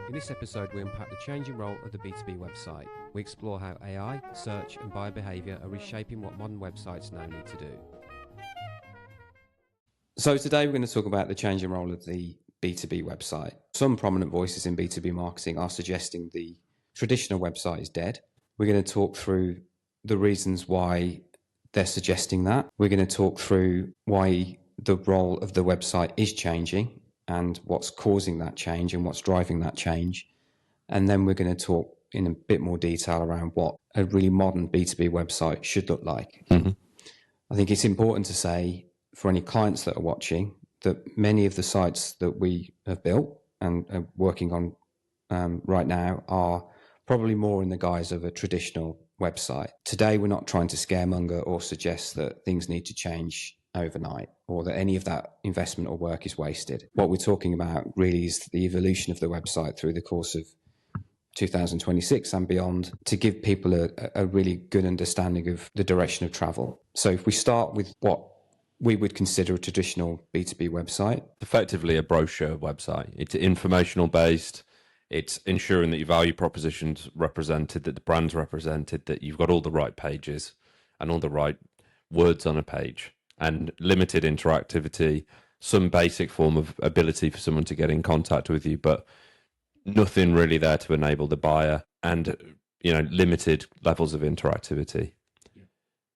In this episode, we unpack the changing role of the B2B website. We explore how AI, search, and buyer behaviour are reshaping what modern websites now need to do. So today we're going to talk about the changing role of the B2B website. Some prominent voices in B2B marketing are suggesting the traditional website is dead. We're going to talk through the reasons why they're suggesting that. We're going to talk through why the role of the website is changing and what's causing that change and what's driving that change. And then we're going to talk in a bit more detail around what a really modern B2B website should look like. Mm-hmm. I think it's important to say for any clients that are watching that many of the sites that we have built and are working on right now are probably more in the guise of a traditional website. Today, we're not trying to scaremonger or suggest that things need to change overnight or that any of that investment or work is wasted. What we're talking about really is the evolution of the website through the course of 2026 and beyond to give people a really good understanding of the direction of travel. So if we start with what we would consider a traditional B2B website. Effectively a brochure website. It's informational based. It's ensuring that your value proposition's represented, that the brand's represented, that you've got all the right pages and all the right words on a page, and limited interactivity, some basic form of ability for someone to get in contact with you, but nothing really there to enable the buyer, and limited levels of interactivity.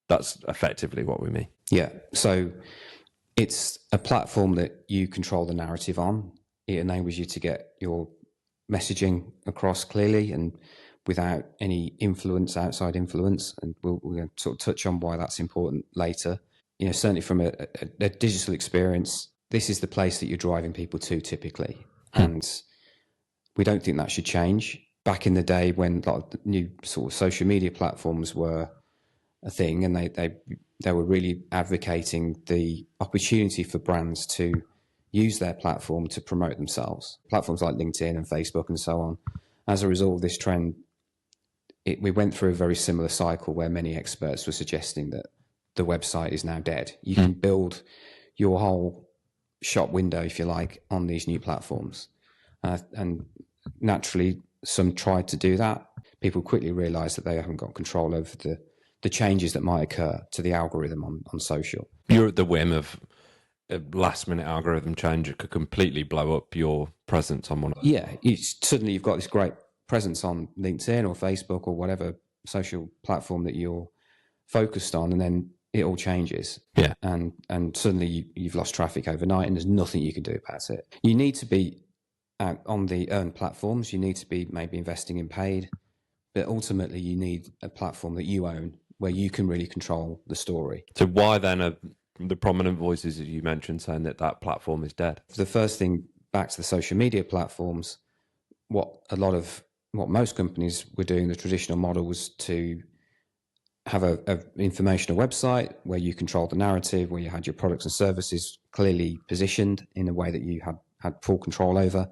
That's effectively what we mean. Yeah. So it's a platform that you control the narrative on. It enables you to get your messaging across clearly and without any influence, outside influence. And we'll sort of touch on why that's important later. Certainly from a digital experience, this is the place that you're driving people to typically. And we don't think that should change. Back in the day when a lot of the new sort of social media platforms were a thing, and they were really advocating the opportunity for brands to use their platform to promote themselves. Platforms like LinkedIn and Facebook and so on. As a result of this trend, we went through a very similar cycle where many experts were suggesting that the website is now dead. You can build your whole shop window, if you like, on these new platforms. And naturally, some tried to do that. People quickly realized that they haven't got control over the changes that might occur to the algorithm on social. You're at the whim of a last minute algorithm change that could completely blow up your presence on one of them. Yeah, suddenly you've got this great presence on LinkedIn or Facebook or whatever social platform that you're focused on, and then it all changes. Yeah. And suddenly you've lost traffic overnight and there's nothing you can do about it. You need to be out on the earned platforms. You need to be maybe investing in paid, but ultimately you need a platform that you own where you can really control the story. So why then are the prominent voices that you mentioned saying that platform is dead? The first thing, back to the social media platforms, what most companies were doing, the traditional model was to have a informational website where you controlled the narrative, where you had your products and services clearly positioned in a way that you had full control over.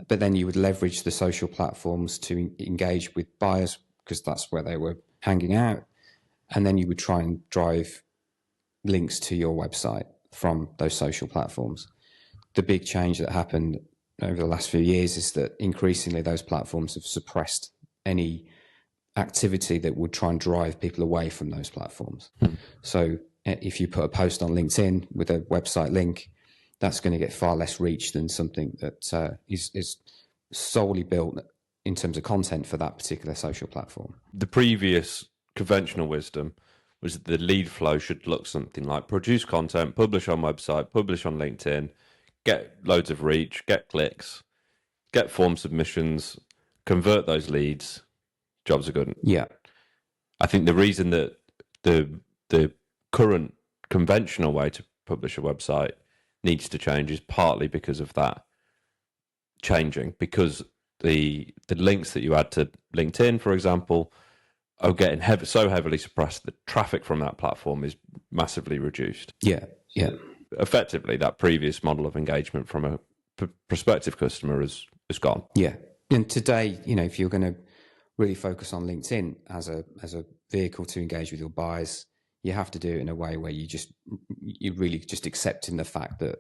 But then you would leverage the social platforms to engage with buyers because that's where they were hanging out. And then you would try and drive links to your website from those social platforms. The big change that happened over the last few years is that increasingly those platforms have suppressed any activity that would try and drive people away from those platforms. So if you put a post on LinkedIn with a website link, that's going to get far less reach than something that is solely built in terms of content for that particular social platform. The previous conventional wisdom was that the lead flow should look something like produce content, publish on website, publish on LinkedIn, get loads of reach, get clicks, get form submissions, convert those leads, jobs are good. Yeah. I think the reason that the current conventional way to publish a website needs to change is partly because of that changing, because the links that you add to LinkedIn, for example, are getting so heavily suppressed that traffic from that platform is massively reduced. Yeah. Effectively, that previous model of engagement from a prospective customer is gone. Yeah. And today, if you're going to really focus on LinkedIn as a vehicle to engage with your buyers, you have to do it in a way where you're really just accepting the fact that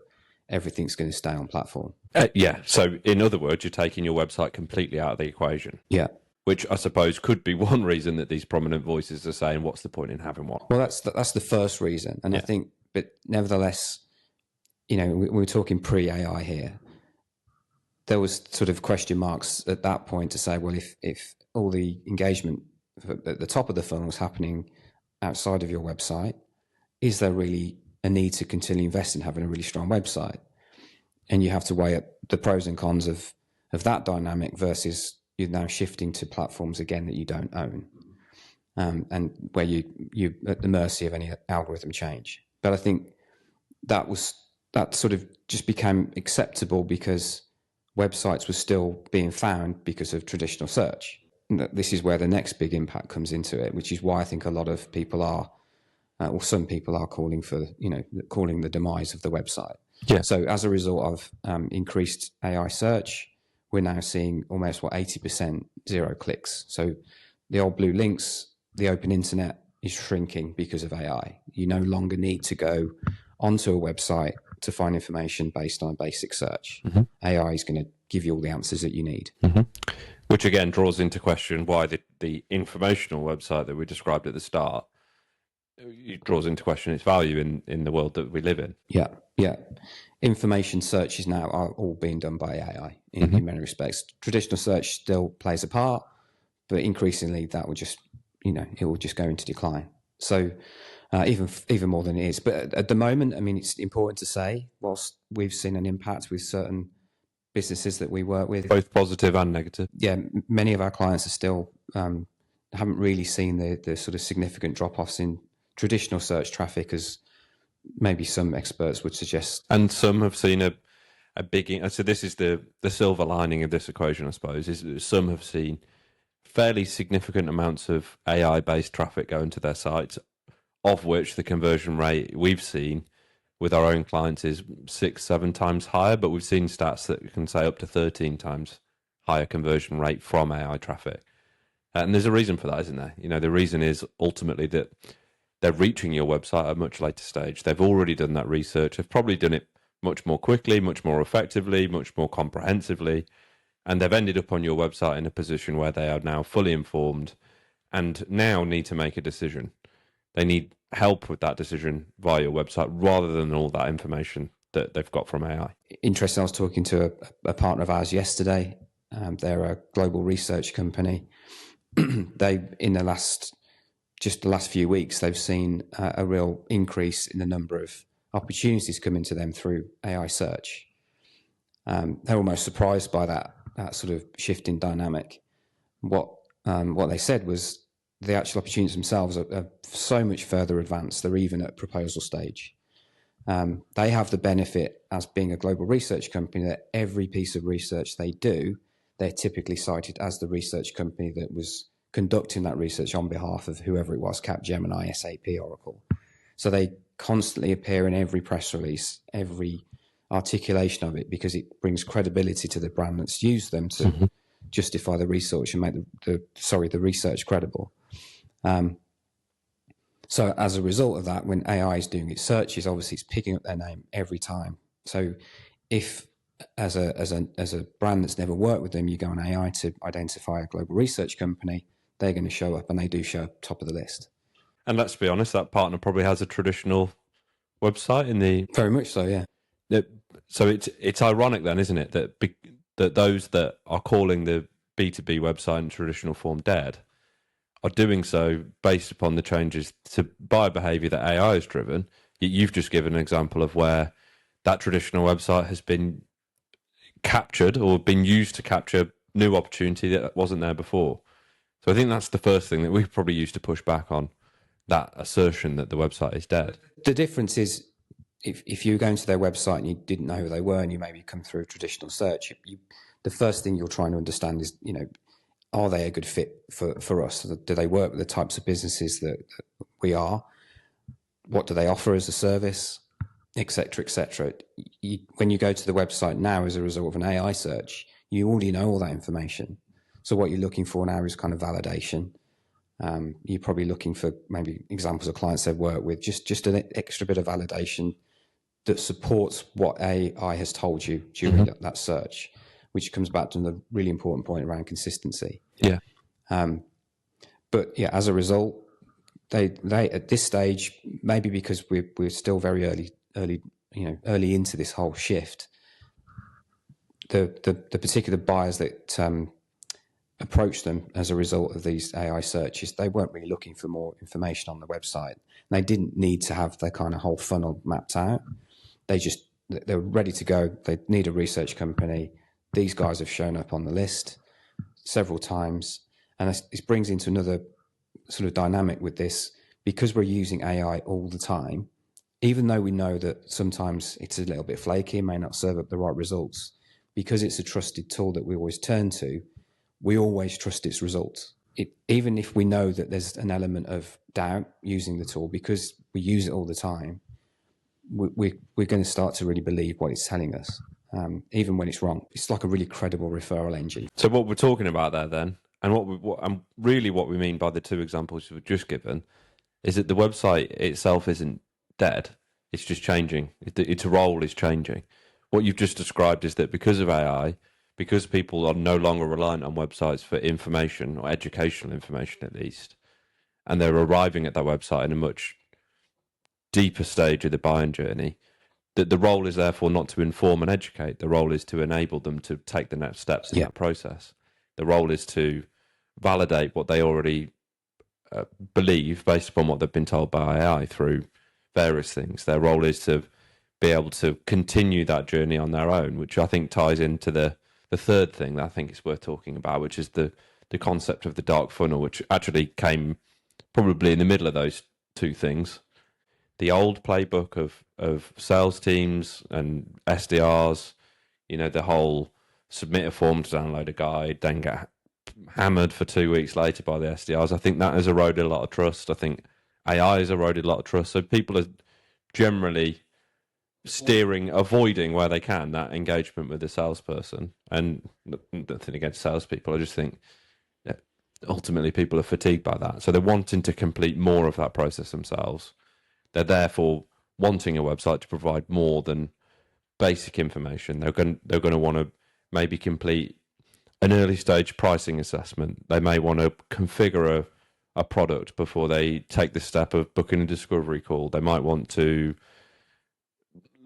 everything's going to stay on platform. Yeah. So in other words, you're taking your website completely out of the equation. Yeah. Which I suppose could be one reason that these prominent voices are saying, what's the point in having one? Well, that's the first reason. And I think, but nevertheless, we were talking pre-AI here. There was sort of question marks at that point to say, well, if all the engagement at the top of the funnel is happening outside of your website, is there really a need to continue invest in having a really strong website? And you have to weigh up the pros and cons of that dynamic versus you're now shifting to platforms again that you don't own, and where you're at the mercy of any algorithm change. But I think that sort of just became acceptable because websites were still being found because of traditional search. And this is where the next big impact comes into it, which is why I think a lot of people are, or some people are calling the demise of the website. Yeah. So as a result of increased AI search, we're now seeing almost 80% zero clicks. So the old blue links, the open internet is shrinking because of AI. You no longer need to go onto a website to find information based on a basic search. Mm-hmm. AI is going to give you all the answers that you need. Mm-hmm. Which again draws into question why the informational website that we described at the start, it draws into question its value in the world that we live in. Yeah. Information searches now are all being done by AI in many respects. Traditional search still plays a part, but increasingly that will just, it will just go into decline. So even more than it is. But at the moment, I mean, it's important to say, whilst we've seen an impact with certain businesses that we work with, both positive and negative. Yeah, many of our clients are still haven't really seen the sort of significant drop-offs in traditional search traffic as maybe some experts would suggest. And some have seen a big... So this is the silver lining of this equation, I suppose, is that some have seen fairly significant amounts of AI-based traffic go into their sites, of which the conversion rate we've seen with our own clients is 6-7 times higher, but we've seen stats that can say up to 13 times higher conversion rate from AI traffic. And there's a reason for that, isn't there? The reason is ultimately that they're reaching your website at a much later stage. They've already done that research. They've probably done it much more quickly, much more effectively, much more comprehensively. And they've ended up on your website in a position where they are now fully informed and now need to make a decision. They need help with that decision via your website rather than all that information that they've got from AI. Interesting. I was talking to a partner of ours yesterday. They're a global research company. They, in the last few weeks, they've seen a real increase in the number of opportunities coming to them through AI search. They're almost surprised by that sort of shift in dynamic. What they said was the actual opportunities themselves are so much further advanced. They're even at proposal stage. They have the benefit as being a global research company that every piece of research they do, they're typically cited as the research company that was conducting that research on behalf of whoever it was, Capgemini, SAP, Oracle. So they constantly appear in every press release, every articulation of it, because it brings credibility to the brand that's used them to justify the research and make the research credible. So as a result of that, when AI is doing its searches, obviously it's picking up their name every time. So if as a brand that's never worked with them, you go on AI to identify a global research company, they're going to show up, and they do show up top of the list. And let's be honest, that partner probably has a traditional website in the... Very much so, yeah. So it's ironic then, isn't it, that those that are calling the B2B website in traditional form dead are doing so based upon the changes to buyer behavior that AI has driven. You've just given an example of where that traditional website has been captured or been used to capture new opportunity that wasn't there before. So I think that's the first thing that we probably use to push back on that assertion that the website is dead. The difference is if you go into their website and you didn't know who they were and you maybe come through a traditional search, the first thing you're trying to understand is, are they a good fit for us? Do they work with the types of businesses that we are? What do they offer as a service, et cetera, et cetera? When you go to the website now as a result of an AI search, you already know all that information. So what you're looking for now is kind of validation. You're probably looking for maybe examples of clients they've worked with, just an extra bit of validation that supports what AI has told you during that search, which comes back to the really important point around consistency. Yeah. But yeah, as a result, they at this stage, maybe because we're still very early into this whole shift, the particular buyers that approach them as a result of these AI searches, they weren't really looking for more information on the website. They didn't need to have their kind of whole funnel mapped out. They were ready to go. They need a research company. These guys have shown up on the list several times. And this brings into another sort of dynamic with this, because we're using AI all the time, even though we know that sometimes it's a little bit flaky, may not serve up the right results, because it's a trusted tool that we always turn to, we always trust its results. Even if we know that there's an element of doubt using the tool, because we use it all the time, we're going to start to really believe what it's telling us, even when it's wrong. It's like a really credible referral engine. So what we're talking about there then, and what we mean by the two examples we've just given, is that the website itself isn't dead. It's just changing. Its role is changing. What you've just described is that because of AI, because people are no longer reliant on websites for information, or educational information at least, and they're arriving at that website in a much deeper stage of the buying journey, that the role is therefore not to inform and educate. The role is to enable them to take the next steps in that process. The role is to validate what they already believe based upon what they've been told by AI through various things. Their role is to be able to continue that journey on their own, which I think ties into the third thing that I think is worth talking about, which is the concept of the dark funnel, which actually came probably in the middle of those two things. The old playbook of sales teams and SDRs, the whole submit a form to download a guide, then get hammered for 2 weeks later by the SDRs. I think that has eroded a lot of trust. I think AI has eroded a lot of trust. So people are generally avoiding where they can that engagement with the salesperson. And nothing against salespeople. I just think that ultimately people are fatigued by that. So they're wanting to complete more of that process themselves. They're therefore wanting a website to provide more than basic information. They're going to want to maybe complete an early stage pricing assessment. They may want to configure a product before they take the step of booking a discovery call. They might want to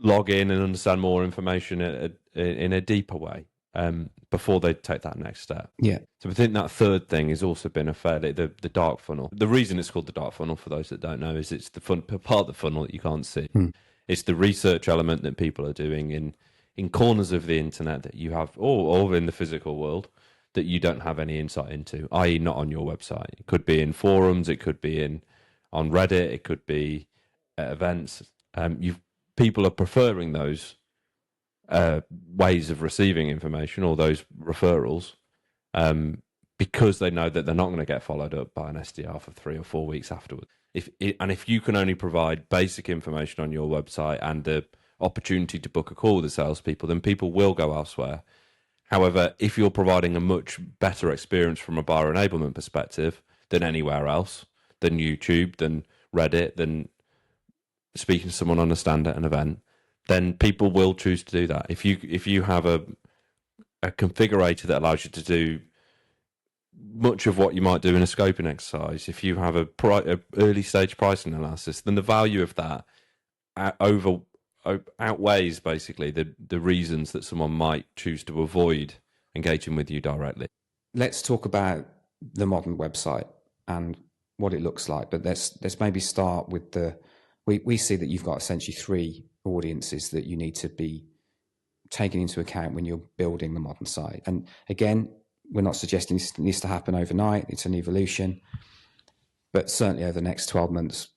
log in and understand more information in a deeper way before they take that next step. Yeah. So I think that third thing has also been the dark funnel. The reason it's called the dark funnel, for those that don't know, is it's the part of the funnel that you can't see. It's the research element that people are doing in corners of the internet that you have, or in the physical world, that you don't have any insight into, i.e. not on your website. It could be in forums, it could be on Reddit, it could be at events. People are preferring those ways of receiving information, or those referrals, because they know that they're not going to get followed up by an SDR for 3 or 4 weeks afterwards. If you can only provide basic information on your website and the opportunity to book a call with the salespeople, then people will go elsewhere. However, if you're providing a much better experience from a buyer enablement perspective than anywhere else, than YouTube, than Reddit, than speaking to someone on a stand at an event, then people will choose to do that. If you have a configurator that allows you to do much of what you might do in a scoping exercise, if you have a early stage pricing analysis, then the value of that outweighs basically the reasons that someone might choose to avoid engaging with you directly. Let's talk about the modern website and what it looks like, but let's maybe start with we see that you've got essentially 3 audiences that you need to be taking into account when you're building the modern site. And again, we're not suggesting this needs to happen overnight. It's an evolution, but certainly over the next 12 months,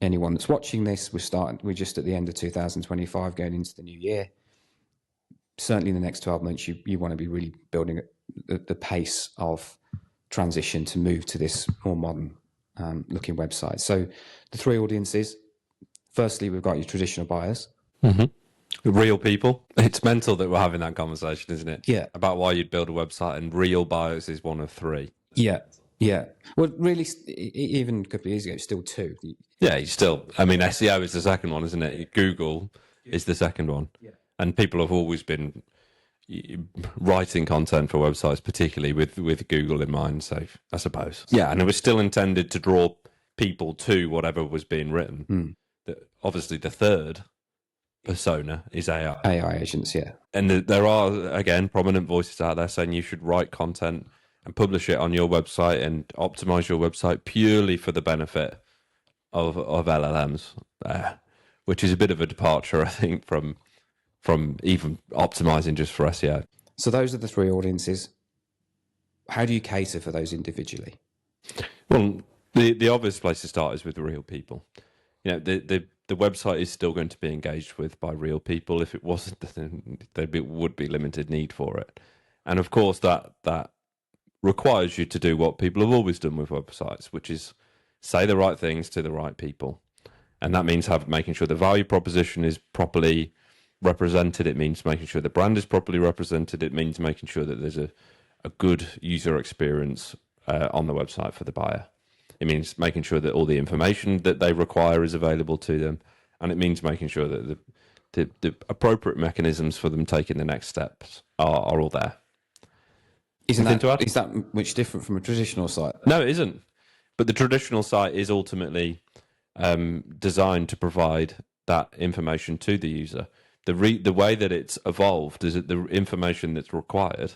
anyone that's watching this, we're just at the end of 2025 going into the new year. Certainly in the next 12 months, you want to be really building the pace of transition to move to this more modern looking website. So the 3 audiences, firstly, we've got your traditional buyers. Real people. It's mental that we're having that conversation, isn't it? Yeah. About why you'd build a website, and real buyers is one of 3. Yeah. Well, really, even a couple of years ago, it's still 2. Yeah, SEO is the second one, isn't it? Google is the second one. And people have always been writing content for websites, particularly with Google in mind. So I suppose, and it was still intended to draw people to whatever was being written. Obviously, the third persona is AI. AI agents, and there are again prominent voices out there saying you should write content and publish it on your website and optimize your website purely for the benefit of LLMs, which is a bit of a departure, I think, from even optimizing just for SEO. So those are the three audiences. How do you cater for those individually? Well, the obvious place to start is with the real people. The website is still going to be engaged with by real people. If it wasn't, then there would be limited need for it. And of course, that requires you to do what people have always done with websites, which is say the right things to the right people. And that means making sure the value proposition is properly represented. It means making sure the brand is properly represented. It means making sure that there's a good user experience on the website for the buyer. It means making sure that all the information that they require is available to them. And it means making sure that the appropriate mechanisms for them taking the next steps are all there. Is that much different from a traditional site? No, it isn't. But the traditional site is ultimately designed to provide that information to the user. The way that it's evolved is that the information that's required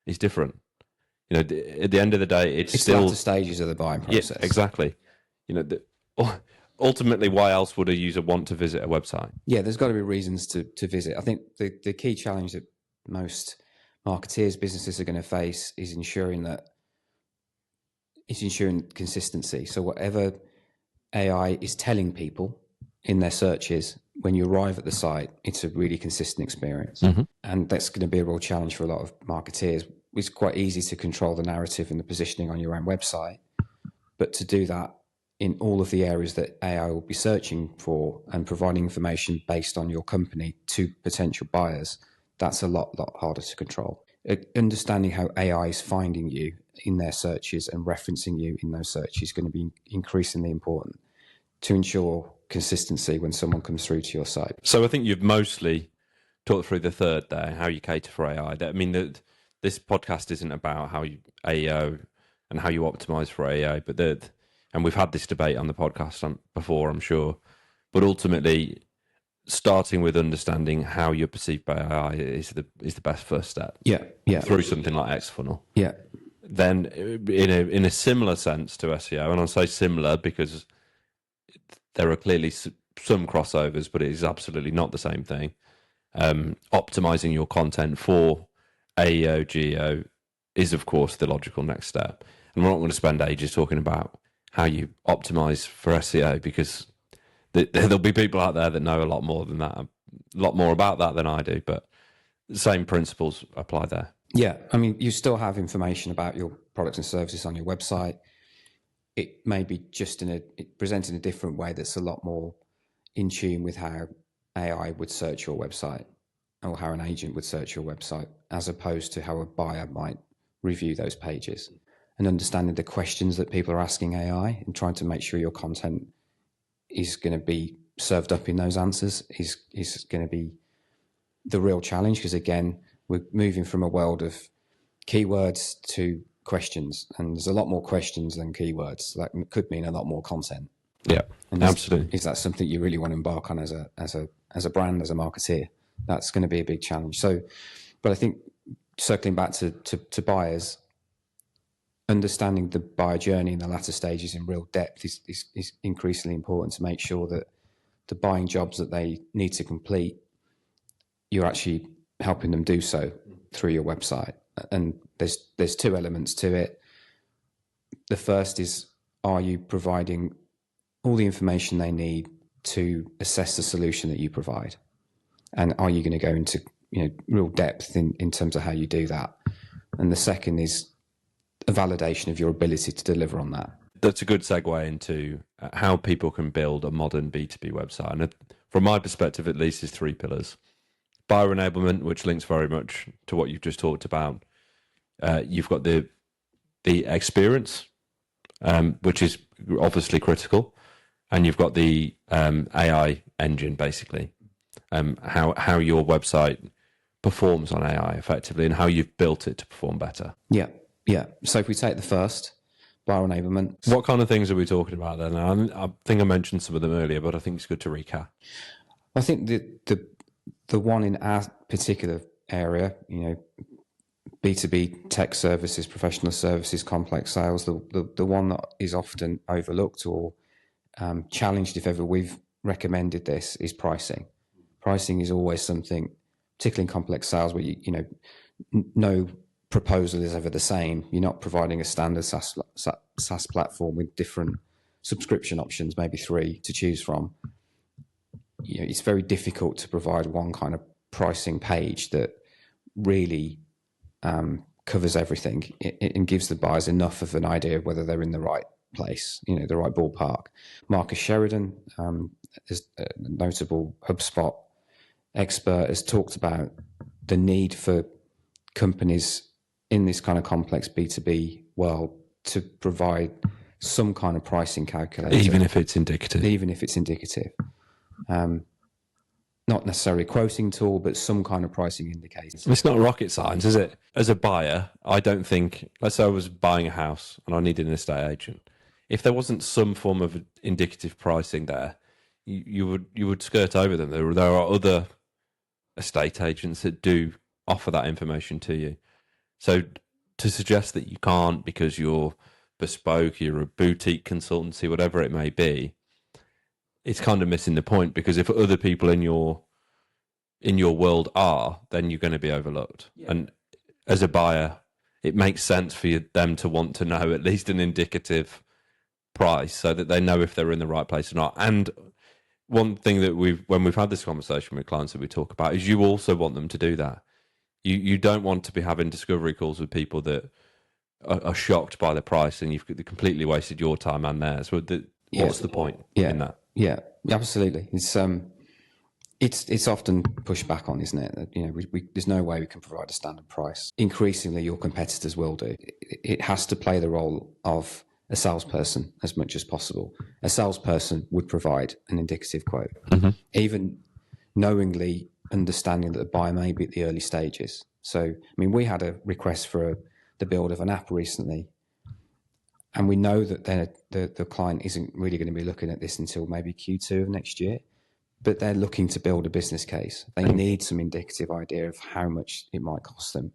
is different. At the end of the day, it's still latter stages of the buying process. Yeah, exactly. Ultimately, why else would a user want to visit a website? Yeah, there's got to be reasons to visit. I think the key challenge that most marketeers, businesses are going to face is ensuring consistency. So whatever AI is telling people in their searches, when you arrive at the site, it's a really consistent experience. And that's going to be a real challenge for a lot of marketeers. It's quite easy to control the narrative and the positioning on your own website, but to do that in all of the areas that AI will be searching for and providing information based on your company to potential buyers, that's a lot harder to control. Understanding how AI is finding you in their searches and referencing you in those searches is going to be increasingly important to ensure consistency when someone comes through to your site. So I think you've mostly talked through the third there, how you cater for AI. I mean, this podcast isn't about how you AEO and how you optimize for AI, and we've had this debate on the podcast before, I'm sure, but ultimately, starting with understanding how you're perceived by AI is the best first step. Yeah. Through something like Xfunnel. Yeah. Then, in a similar sense to SEO, and I'll say similar because there are clearly some crossovers, but it is absolutely not the same thing. Optimizing your content for AEO, GEO is, of course, the logical next step. And we're not going to spend ages talking about how you optimize for SEO because there'll be people out there that know a lot more than that, a lot more about that than I do, but the same principles apply there. Yeah. I mean, you still have information about your products and services on your website. It may be just presented in a different way that's a lot more in tune with how AI would search your website or how an agent would search your website, as opposed to how a buyer might review those pages. And understanding the questions that people are asking AI and trying to make sure your content is going to be served up in those answers is going to be the real challenge. Because again, we're moving from a world of keywords to questions, and there's a lot more questions than keywords. So that could mean a lot more content. Yeah, and absolutely. Is that something you really want to embark on as a brand, as a marketeer? That's going to be a big challenge. So, but I think circling back to buyers, understanding the buyer journey in the latter stages in real depth is increasingly important to make sure that the buying jobs that they need to complete, you're actually helping them do so through your website. And there's two elements to it. The first is, are you providing all the information they need to assess the solution that you provide? And are you going to go into real depth in terms of how you do that? And the second is a validation of your ability to deliver on that. That's a good segue into how people can build a modern B2B website. And from my perspective, at least, is three pillars. Buyer enablement, which links very much to what you've just talked about. You've got the experience, which is obviously critical. And you've got the AI engine, basically. how your website performs on AI effectively and how you've built it to perform better. Yeah. So if we take the first, buyer enablement. What kind of things are we talking about then? I think I mentioned some of them earlier, but I think it's good to recap. I think the one in our particular area, B2B tech services, professional services, complex sales, the one that is often overlooked or challenged, if ever we've recommended this, is pricing. Pricing is always something, particularly in complex sales, where no proposal is ever the same. You're not providing a standard SaaS platform with different subscription options, maybe 3 to choose from. It's very difficult to provide one kind of pricing page that really covers everything and gives the buyers enough of an idea of whether they're in the right place, the right ballpark. Marcus Sheridan, is a notable HubSpot expert, has talked about the need for companies in this kind of complex B2B world to provide some kind of pricing calculator. Even if it's indicative. Not necessarily a quoting tool, but some kind of pricing indicator. It's not rocket science, is it? As a buyer, I don't think, let's say I was buying a house and I needed an estate agent. If there wasn't some form of indicative pricing there, you would skirt over them. There are other estate agents that do offer that information to you. So to suggest that you can't because you're bespoke, you're a boutique consultancy, whatever it may be, it's kind of missing the point, because if other people in your world are, then you're going to be overlooked. Yeah. And as a buyer, it makes sense for them to want to know at least an indicative price so that they know if they're in the right place or not. And one thing that when we've had this conversation with clients that we talk about is you also want them to do that. You don't want to be having discovery calls with people that are shocked by the price and you've completely wasted your time and theirs. What's the point in that? Yeah, absolutely. It's often pushed back on, isn't it? There's no way we can provide a standard price. Increasingly, your competitors will do. It has to play the role of a salesperson as much as possible. A salesperson would provide an indicative quote, even knowingly understanding that the buyer may be at the early stages. So, we had a request for the build of an app recently, and we know that the client isn't really going to be looking at this until maybe Q2 of next year, but they're looking to build a business case. They need some indicative idea of how much it might cost them,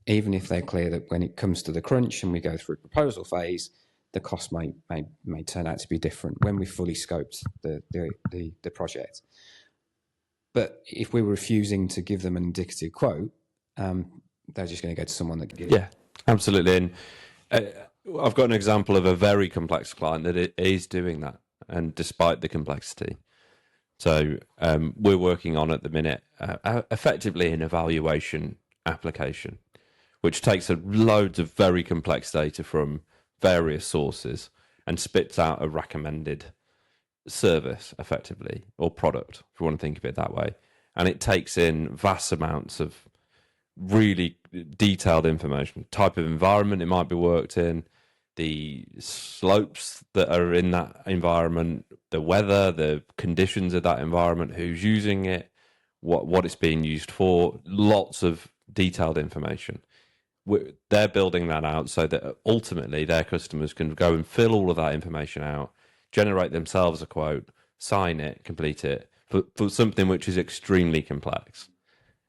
even if they're clear that when it comes to the crunch and we go through proposal phase, the cost may turn out to be different when we fully scoped the project. But if we're refusing to give them an indicative quote, they're just going to go to someone that can give it. Yeah, absolutely. And I've got an example of a very complex client that is doing that, and despite the complexity. So we're working on at the minute effectively an evaluation application, which takes loads of very complex data from various sources and spits out a recommended service effectively, or product, if you want to think of it that way. And it takes in vast amounts of really detailed information, type of environment it might be worked in, the slopes that are in that environment, the weather, the conditions of that environment, who's using it, what it's being used for, lots of detailed information. They're building that out so that ultimately their customers can go and fill all of that information out, generate themselves a quote, sign it, complete it, for something which is extremely complex.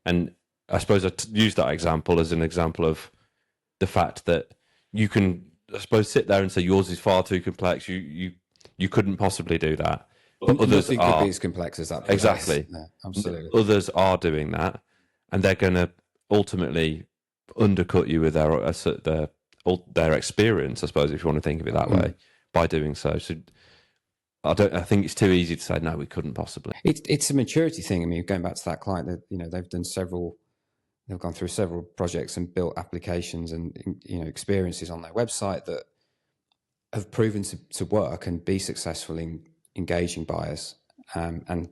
And I suppose I use that example as an example of the fact that you can, I suppose, sit there and say yours is far too complex. You couldn't possibly do that. But others could be as complex as that. Exactly. Yeah, absolutely. Others are doing that, and they're going to ultimately undercut you with their experience, I suppose, if you want to think of it that way, by doing so. So I think it's too easy to say no, we couldn't possibly. It's a maturity thing. Going back to that client, that they've gone through several projects and built applications and experiences on their website that have proven to work and be successful in engaging buyers and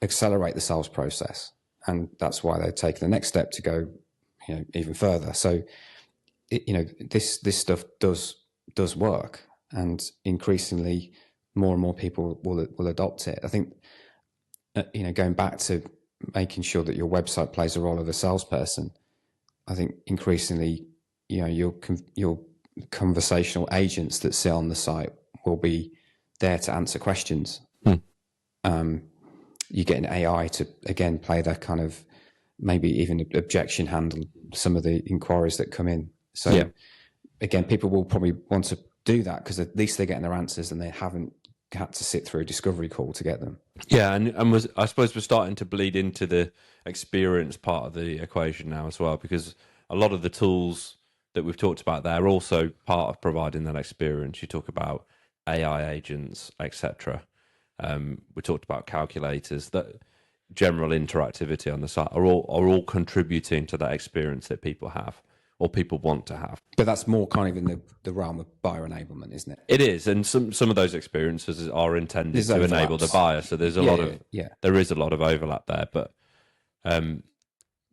accelerate the sales process. And that's why they're taking the next step to go even further. So this stuff does work, and increasingly more and more people will adopt it. I think going back to making sure that your website plays a role of a salesperson, I think increasingly, your conversational agents that sit on the site will be there to answer questions. You get an AI to, again, play that kind of maybe even objection handle some of the inquiries that come in. So again, people will probably want to do that because at least they're getting their answers and they haven't had to sit through a discovery call to get them. Yeah, and I suppose we're starting to bleed into the experience part of the equation now as well, because a lot of the tools that we've talked about there are also part of providing that experience. You talk about AI agents, etc. We talked about calculators. That general interactivity on the site are all contributing to that experience that people have or people want to have. But that's more kind of in the realm of buyer enablement, isn't it? It is, and some of those experiences are intended to enable the buyer. So there's there is a lot of overlap there, but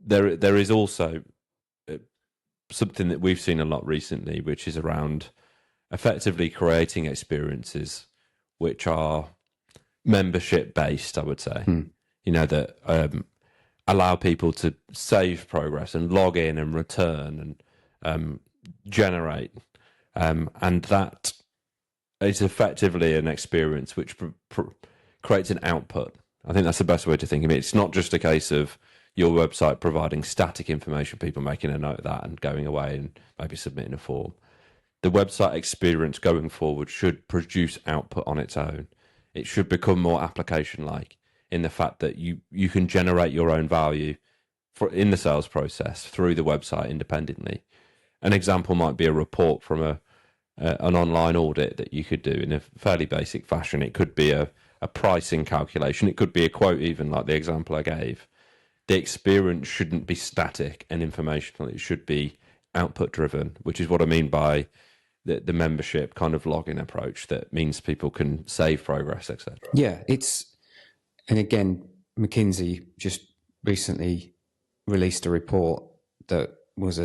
there is also something that we've seen a lot recently, which is around effectively creating experiences which are membership based, I would say. That allow people to save progress and log in and return and generate, and that is effectively an experience which creates an output. I think that's the best way to think of it. It's not just a case of your website providing static information, people making a note of that and going away and maybe submitting a form. The website experience going forward should produce output on its own. It should become more application-like in the fact that you can generate your own value in the sales process through the website independently. An example might be a report from an online audit that you could do in a fairly basic fashion. It could be a pricing calculation. It could be a quote, even like the example I gave. The experience shouldn't be static and informational. It should be output driven, which is what I mean by the membership kind of login approach that means people can save progress, etc. Yeah, and again, McKinsey just recently released a report that was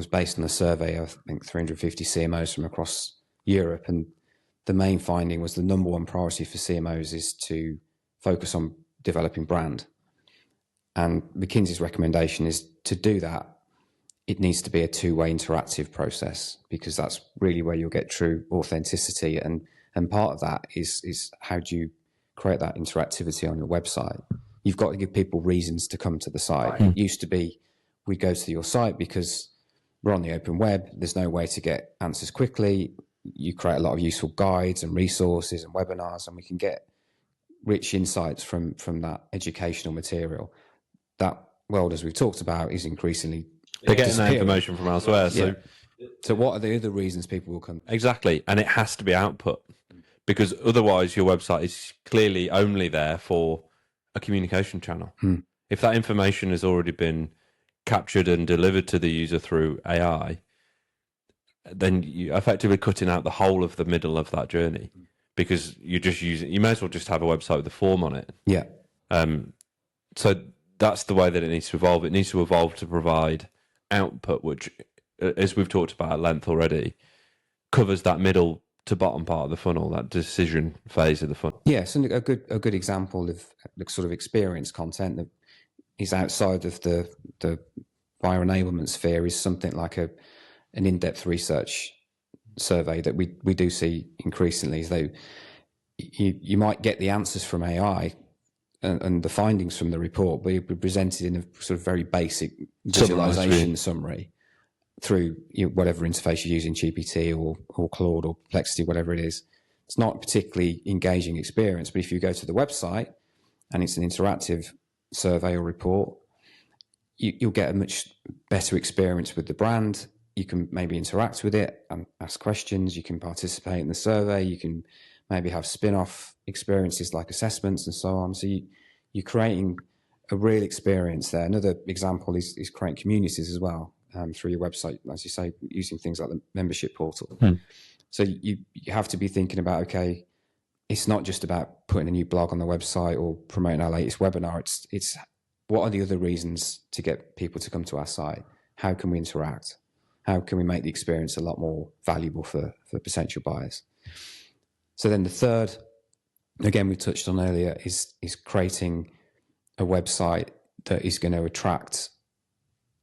based on a survey of, I think, 350 CMOs from across Europe, and the main finding was the number one priority for CMOs is to focus on developing brand. And McKinsey's recommendation is to do that, it needs to be a two-way interactive process, because that's really where you'll get true authenticity. And part of that is how do you create that interactivity on your website? You've got to give people reasons to come to the site. It used to be, we go to your site because we're on the open web. There's no way to get answers quickly. You create a lot of useful guides and resources and webinars, and we can get rich insights from that educational material. That world, as we've talked about, is increasingly they're getting that information from elsewhere. So what are the other reasons people will come? Exactly. And it has to be output, because otherwise your website is clearly only there for a communication channel. If that information has already been captured and delivered to the user through AI, then you're effectively cutting out the whole of the middle of that journey, because you're just you may as well just have a website with a form on it. Yeah. So that's the way that it needs to evolve. It needs to evolve to provide output, which, as we've talked about at length already, covers that middle to bottom part of the funnel, that decision phase of the funnel. Yes, and a good example of the sort of experience content that is outside of the buyer enablement sphere is something like an in-depth research survey that we do see increasingly. As though you might get the answers from AI and the findings from the report be presented in a sort of very basic visualization summary through whatever interface you're using, GPT or Claude or Perplexity, whatever it is. It's not a particularly engaging experience, but if you go to the website and it's an interactive survey or report, you'll get a much better experience with the brand. You can maybe interact with it and ask questions. You can participate in the survey. You can maybe have spin-off experiences like assessments and so on. So you're creating a real experience there. Another example is creating communities as well through your website, as you say, using things like the membership portal. So you have to be thinking about, okay, it's not just about putting a new blog on the website or promoting our latest webinar. It's what are the other reasons to get people to come to our site? How can we interact? How can we make the experience a lot more valuable for potential buyers? So then the third again, we touched on earlier, is creating a website that is going to attract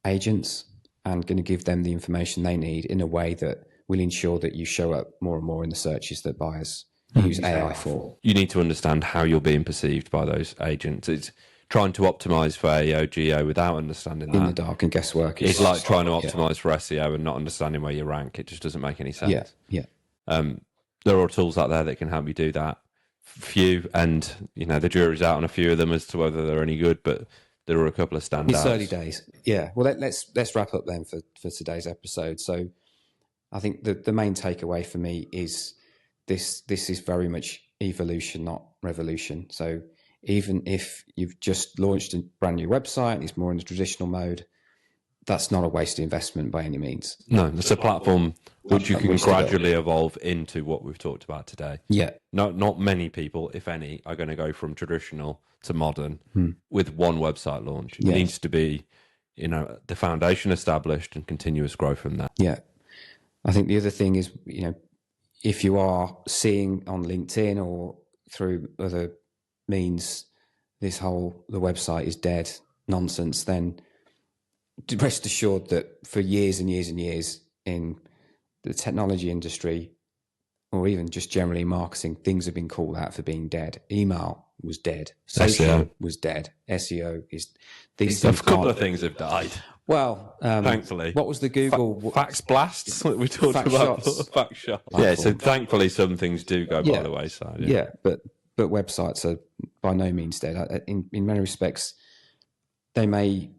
agents and going to give them the information they need in a way that will ensure that you show up more and more in the searches that buyers use AI for. You need to understand how you're being perceived by those agents. It's trying to optimize for AEO, GEO without understanding that. In the dark and guesswork. It's like trying to optimize for SEO and not understanding where you rank. It just doesn't make any sense. Yeah. There are tools out there that can help you do that. Few, and the jury's out on a few of them as to whether they're any good, but there are a couple of standouts. It's early days. Yeah. Well, let's wrap up then for today's episode. So I think the main takeaway for me is this is very much evolution, not revolution. So even if you've just launched a brand new website and it's more in the traditional mode, that's not a wasted investment by any means. No, it's a platform which you can gradually evolve into what we've talked about today. Yeah. Not many people, if any, are going to go from traditional to modern with one website launch. It needs to be, the foundation established and continuous growth from that. Yeah. I think the other thing is, if you are seeing on LinkedIn or through other means, the website is dead nonsense, then rest assured that for years and years and years in the technology industry, or even just generally marketing, things have been called out for being dead. Email was dead. Social was dead. SEO is... A couple of things have died. Well, thankfully. What was the Google... fax blasts that we talked about? Fax shots. Yeah, so thankfully some things do go by the wayside. Yeah, but websites are by no means dead. In many respects, they may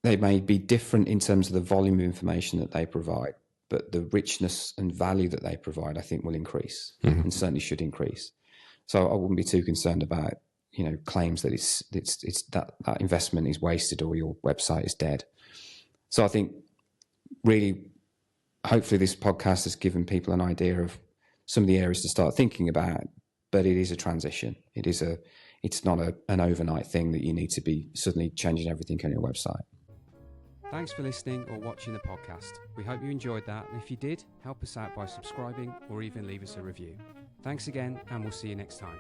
be different in terms of the volume of information that they provide, but the richness and value that they provide, I think, will increase and certainly should increase. So I wouldn't be too concerned about, claims that it's that investment is wasted or your website is dead. So I think really, hopefully this podcast has given people an idea of some of the areas to start thinking about, but it is a transition. It's not an overnight thing that you need to be suddenly changing everything on your website. Thanks for listening or watching the podcast. We hope you enjoyed that, and if you did, help us out by subscribing or even leave us a review. Thanks again, and we'll see you next time.